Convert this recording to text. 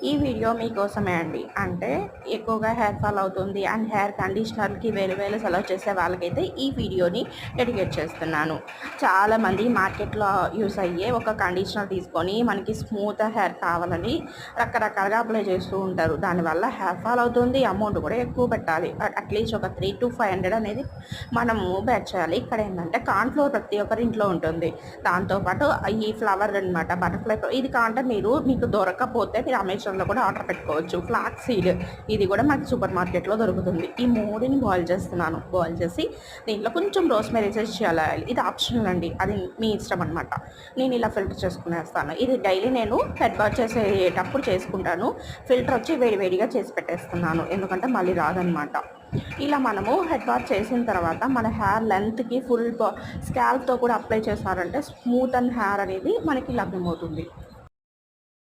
ఈ వీడియో మీకోసమే అండి. అంటే ఎక్కువగా హెయిర్ ఫాల్ అవుతుంది అండ్ హెయిర్ కండిషనర్‌కి వేలు సెలవు చేసే వాళ్ళకైతే ఈ వీడియోని డెడికేట్ చేస్తున్నాను. చాలామంది మార్కెట్‌లో యూజ్ అయ్యే ఒక కండిషనర్ తీసుకొని మనకి స్మూత్ హెయిర్ కావాలని రకరకాలుగా అప్లై చేస్తూ ఉంటారు. దానివల్ల హెయిర్ ఫాల్ అవుతుంది. అమౌంట్ కూడా ఎక్కువ పెట్టాలి. అట్‌లీస్ట్ ఒక 300-500 అనేది మనము బెట్ చేయాలి. ఇక్కడ ఏంటంటే కార్న్ ఫ్లోర్ ప్రతి ఒక్కరి ఇంట్లో ఉంటుంది. దాంతోపాటు ఈ ఫ్లవర్ అనమాట బటర్‌ఫ్లై ఇది కావాలంటే మీకు దొరకకపోతే మీరు అమెజాన్‌లో కూడా ఆర్డర్ పెట్టుకోవచ్చు. ఫ్లాక్స్ సీడ్ ఇది కూడా మనకి సూపర్ మార్కెట్‌లో దొరుకుతుంది. ఈ మూడిని బాయిల్ చేస్తున్నాను. బాయిల్ చేసి దీంట్లో కొంచెం రోస్‌మెరీ చేయాలి. ఇది ఆప్షనల్ అండి. అది మీ ఇష్టం అనమాట. నేను ఇలా ఫిల్టర్ చేసుకునేస్తాను. ఇది డైలీ నేను హెడ్ బాత్ చేసేటప్పుడు చేసుకుంటాను. ఫిల్టర్ వచ్చి వేడిగా చేసి పెట్టేస్తున్నాను. ఎందుకంటే మళ్ళీ రాదనమాట. ఇలా మనము హెడ్ బాత్ చేసిన తర్వాత మన హెయిర్ లెంత్‌కి ఫుల్ స్కాల్ప్‌తో కూడా అప్లై చేశారంటే స్మూత్ అండ్ హెయిర్ అనేది మనకి లభ్యమవుతుంది.